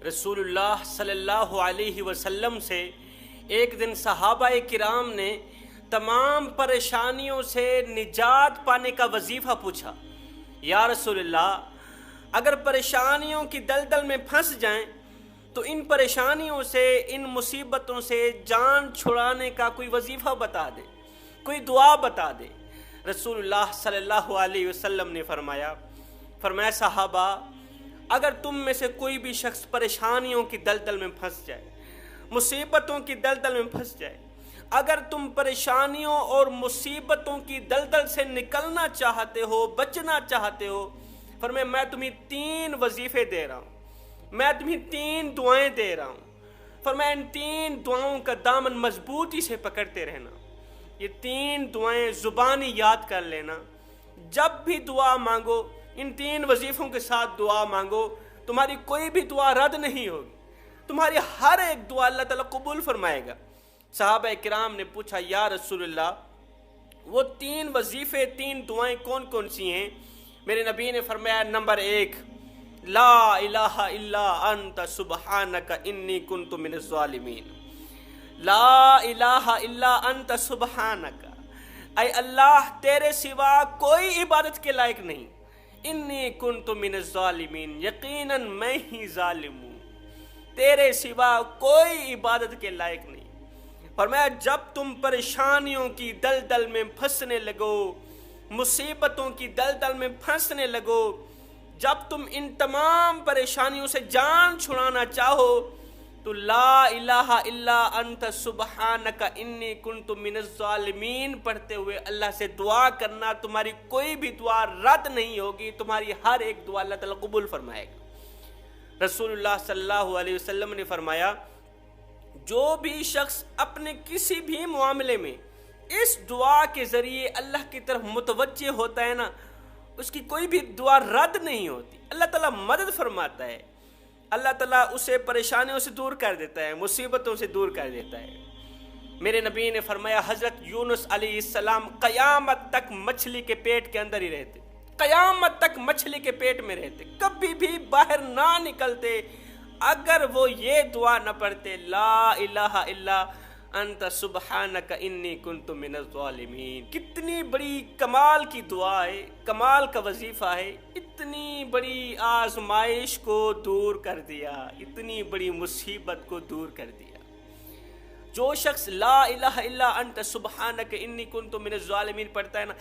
رسول اللہ صلی اللہ علیہ وسلم سے ایک دن صحابہ کرام نے تمام پریشانیوں سے نجات پانے کا وظیفہ پوچھا۔ یا رسول اللہ، اگر پریشانیوں کی دلدل میں پھنس جائیں تو ان پریشانیوں سے، ان مصیبتوں سے جان چھڑانے کا کوئی وظیفہ بتا دے، کوئی دعا بتا دے۔ رسول اللہ صلی اللہ علیہ وسلم نے فرمایا صحابہ، اگر تم میں سے کوئی بھی شخص پریشانیوں کی دلدل میں پھنس جائے، مصیبتوں کی دلدل میں پھنس جائے، اگر تم پریشانیوں اور مصیبتوں کی دلدل سے نکلنا چاہتے ہو، بچنا چاہتے ہو، فرمایا میں تمہیں 3 وظیفے دے رہا ہوں، میں تمہیں 3 دعائیں دے رہا ہوں۔ فرمایا ان 3 دعاؤں کا دامن مضبوطی سے پکڑتے رہنا۔ یہ 3 دعائیں زبانی یاد کر لینا۔ جب بھی دعا مانگو ان 3 وظیفوں کے ساتھ دعا مانگو، تمہاری کوئی بھی دعا رد نہیں ہوگی، تمہاری ہر ایک دعا اللہ تعالیٰ قبول فرمائے گا۔ صحابہ کرام نے پوچھا یا رسول اللہ وہ 3 وظیفے، 3 دعائیں کون کون سی ہیں؟ میرے نبی نے فرمایا نمبر 1، لا الہ الا انت سبحانک انی کنت من الظالمین۔ لا الہ الا انت سبحانک، اے اللہ تیرے سوا کوئی عبادت کے لائق نہیں، انی کنت من الظالمین، یقیناً میں ہی ظالم ہوں، تیرے سوا کوئی عبادت کے لائق نہیں۔ فرمایا جب تم پریشانیوں کی دلدل میں پھنسنے لگو، مصیبتوں کی دلدل میں پھنسنے لگو، جب تم ان تمام پریشانیوں سے جان چھڑانا چاہو تو لا الہ الا انت سبحانک انی کنت من الظالمین پڑھتے ہوئے اللہ سے دعا کرنا۔ تمہاری کوئی بھی دعا رد نہیں ہوگی، تمہاری ہر ایک دعا اللہ تعالیٰ قبول فرمائے گا۔ رسول اللہ صلی اللہ علیہ وسلم نے فرمایا جو بھی شخص اپنے کسی بھی معاملے میں اس دعا کے ذریعے اللہ کی طرف متوجہ ہوتا ہے نا، اس کی کوئی بھی دعا رد نہیں ہوتی، اللہ تعالیٰ مدد فرماتا ہے، اللہ تعالیٰ اسے پریشانیوں سے دور کر دیتا ہے، مصیبتوں سے دور کر دیتا ہے۔ میرے نبی نے فرمایا حضرت یونس علیہ السلام قیامت تک مچھلی کے پیٹ کے اندر ہی رہتے، قیامت تک مچھلی کے پیٹ میں رہتے، کبھی بھی باہر نہ نکلتے اگر وہ یہ دعا نہ پڑھتے لا الہ الا انت سبحانک انی کنت من الظالمین۔ کتنی بڑی کمال کی دعا ہے، کمال کا وظیفہ ہے، اتنی بڑی آزمائش کو دور کر دیا، اتنی بڑی مصیبت کو دور کر دیا۔ جو شخص لا الہ الا انت سبحانک انی کنت من الظالمین پڑھتا ہے نا،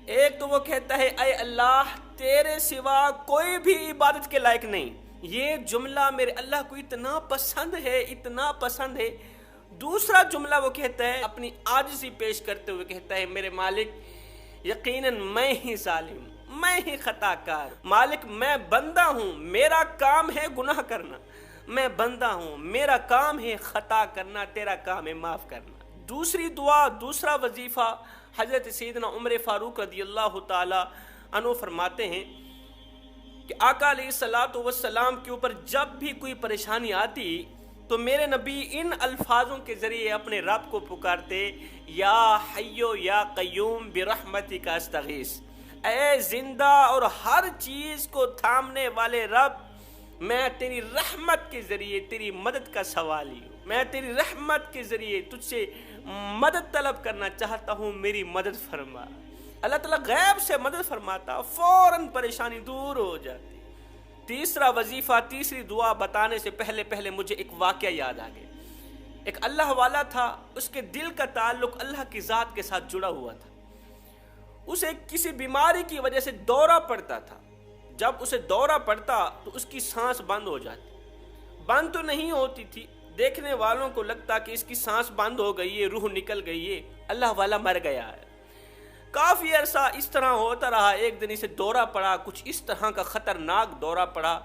ایک تو وہ کہتا ہے اے اللہ تیرے سوا کوئی بھی عبادت کے لائق نہیں، یہ جملہ میرے اللہ کو اتنا پسند ہے، اتنا پسند ہے۔ دوسرا جملہ وہ کہتا ہے اپنی عاجزی پیش کرتے ہوئے کہتا ہے میرے مالک یقیناً میں ہی ظالم، میں ہی خطا کار، مالک میں بندہ ہوں، میرا کام ہے گناہ کرنا، میں بندہ ہوں، میرا کام ہے خطا کرنا، تیرا کام ہے معاف کرنا۔ دوسری دعا، دوسرا وظیفہ حضرت سیدنا عمر فاروق رضی اللہ تعالی عنہ فرماتے ہیں کہ آقا علیہ الصلوۃ والسلام کے اوپر جب بھی کوئی پریشانی آتی تو میرے نبی ان الفاظوں کے ذریعے اپنے رب کو پکارتے یا حیو یا قیوم برحمتک استغیث، اے زندہ اور ہر چیز کو تھامنے والے رب، میں تیری رحمت کے ذریعے تیری مدد کا سوالی ہوں، میں تیری رحمت کے ذریعے تجھ سے مدد طلب کرنا چاہتا ہوں، میری مدد فرما۔ اللہ تعالیٰ غیب سے مدد فرماتا، فوراً پریشانی دور ہو جاتی۔ تیسرا وظیفہ، تیسری دعا بتانے سے پہلے مجھے ایک واقعہ یاد آ گیا۔ ایک اللہ والا تھا، اس کے دل کا تعلق اللہ کی ذات کے ساتھ جڑا ہوا تھا۔ اسے کسی بیماری کی وجہ سے دورہ پڑتا تھا، جب اسے دورہ پڑتا تو اس کی سانس بند ہو جاتی، بند تو نہیں ہوتی تھی، دیکھنے والوں کو لگتا کہ اس کی سانس بند ہو گئی ہے، روح نکل گئی ہے، اللہ والا مر گیا ہے۔ کافی عرصہ اس طرح ہوتا رہا، ایک دن اسے دورہ پڑا، کچھ اس طرح کا خطرناک دورہ پڑا۔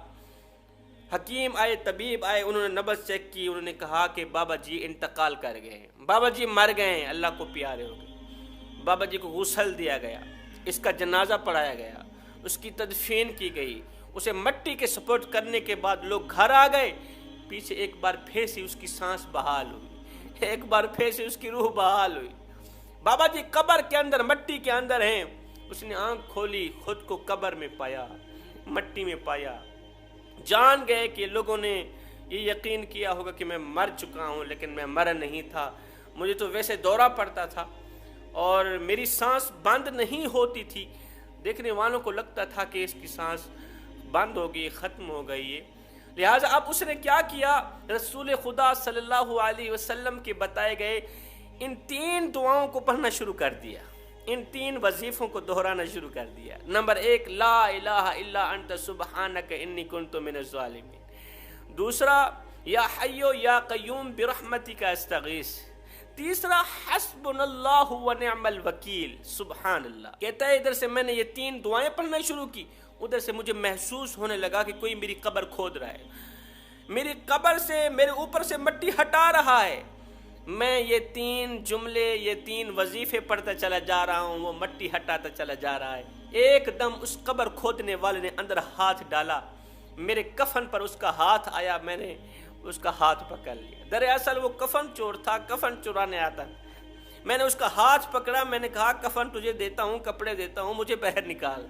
حکیم آئے، طبیب آئے، انہوں نے نبض چیک کی، انہوں نے کہا کہ بابا جی انتقال کر گئے ہیں، بابا جی مر گئے ہیں، اللہ کو پیارے ہو گئے۔ بابا جی کو غسل دیا گیا، اس کا جنازہ پڑھایا گیا، اس کی تدفین کی گئی، اسے مٹی کے سپرد کرنے کے بعد لوگ گھر آ گئے، پیچھے ایک بار پھر سے اس کی سانس بحال ہوئی، ایک بار پھر سے اس کی روح بحال ہوئی۔ بابا جی قبر کے اندر، مٹی کے اندر ہیں، اس نے آنکھ کھولی، خود کو قبر میں پایا، مٹی میں پایا۔ جان گئے کہ لوگوں نے یہ یقین کیا ہوگا کہ میں مر چکا ہوں، لیکن میں مرا نہیں تھا، مجھے تو ویسے دورہ پڑتا تھا اور میری سانس بند نہیں ہوتی تھی، دیکھنے والوں کو لگتا تھا کہ اس کی سانس بند ہو گئی، ختم ہو گئی ہے۔ لہٰذا اب اس نے کیا کیا، رسول خدا صلی اللہ علیہ وسلم کے بتائے گئے ان 3 دعاؤں کو پڑھنا شروع کر دیا، ان 3 وظیفوں کو دہرانا شروع کر دیا۔ نمبر 1، لا الہ الا انت سبحانک انی کنت من الظالمین۔ دوسرا، یا حیو یا قیوم برحمتک استغیث۔ تیسرا، حسبنا اللہ ونعم الوکیل۔ سبحان اللہ، کہتا ہے ادھر سے میں نے یہ 3 دعائیں پڑھنا شروع کی، ادھر سے مجھے محسوس ہونے لگا کہ کوئی میری قبر کھود رہا ہے، میری قبر سے، میرے اوپر سے مٹی ہٹا رہا ہے۔ میں یہ 3 جملے، یہ 3 وظیفے پڑھتا چلا جا رہا ہوں، وہ مٹی ہٹاتا چلا جا رہا ہے۔ ایک دم اس قبر کھودنے والے نے اندر ہاتھ ڈالا، میرے کفن پر اس کا ہاتھ آیا، میں نے اس کا ہاتھ پکڑ لیا۔ دراصل وہ کفن چور تھا، کفن چرانے آتا۔ میں نے اس کا ہاتھ پکڑا، میں نے کہا کفن تجھے دیتا ہوں، کپڑے دیتا ہوں، مجھے باہر نکال۔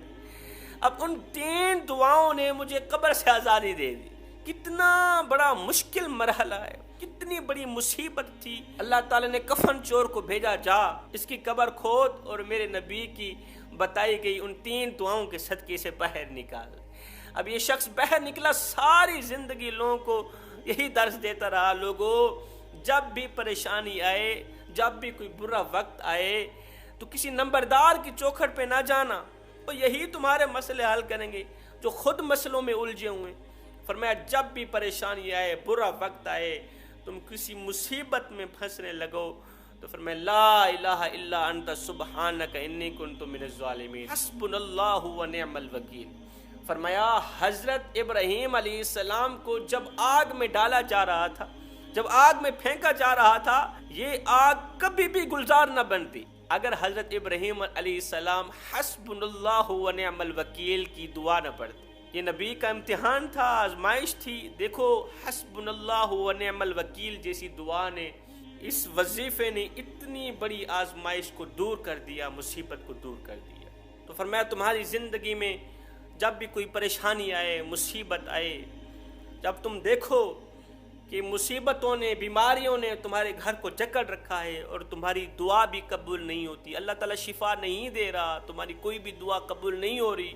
اب ان 3 دعاؤں نے مجھے قبر سے آزادی دے دی۔ کتنا بڑا مشکل مرحلہ ہے، کتنی بڑی مصیبت تھی۔ اللہ تعالیٰ نے کفن چور کو بھیجا، جا اس کی قبر کھود اور میرے نبی کی بتائی گئی ان 3 دعاؤں کے صدقے سے باہر نکال۔ اب یہ شخص باہر نکلا، ساری زندگی لوگوں کو یہی درس دیتا رہا، لوگوں جب بھی پریشانی آئے، جب بھی کوئی برا وقت آئے تو کسی نمبردار کی چوکھٹ پہ نہ جانا، اور یہی تمہارے مسئلے حل کریں گے جو خود مسئلوں میں الجھے ہوئے۔ فرمایا جب بھی پریشانی آئے، برا وقت آئے، تم کسی مصیبت میں پھنسنے لگو تو فرمایا لا الہ الا انت سبحانک انی کنت من الظالمین، حسبنا اللہ ونعم الوکیل۔ فرمایا حضرت ابراہیم علیہ السلام کو جب آگ میں ڈالا جا رہا تھا، جب آگ میں پھینکا جا رہا تھا، یہ آگ کبھی بھی گلزار نہ بنتی اگر حضرت ابراہیم علیہ السلام حسبنا اللہ ونعم الوکیل کی دعا نہ پڑھتے۔ یہ نبی کا امتحان تھا، آزمائش تھی۔ دیکھو حسبنا اللہ ونعم الوکیل جیسی دعا نے، اس وظیفے نے اتنی بڑی آزمائش کو دور کر دیا، مصیبت کو دور کر دیا۔ تو فرمایا تمہاری زندگی میں جب بھی کوئی پریشانی آئے، مصیبت آئے، جب تم دیکھو کہ مصیبتوں نے، بیماریوں نے تمہارے گھر کو جکڑ رکھا ہے اور تمہاری دعا بھی قبول نہیں ہوتی، اللہ تعالیٰ شفا نہیں دے رہا، تمہاری کوئی بھی دعا قبول نہیں ہو رہی،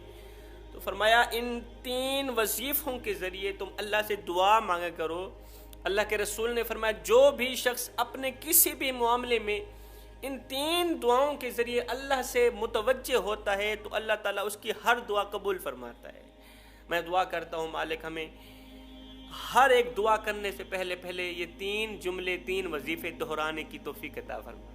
تو فرمایا ان 3 وظیفوں کے ذریعے تم اللہ سے دعا مانگا کرو۔ اللہ کے رسول نے فرمایا جو بھی شخص اپنے کسی بھی معاملے میں ان 3 دعاؤں کے ذریعے اللہ سے متوجہ ہوتا ہے تو اللہ تعالیٰ اس کی ہر دعا قبول فرماتا ہے۔ میں دعا کرتا ہوں مالک ہمیں ہر ایک دعا کرنے سے پہلے یہ 3 جملے، 3 وظیفے دہرانے کی توفیق عطا فرما۔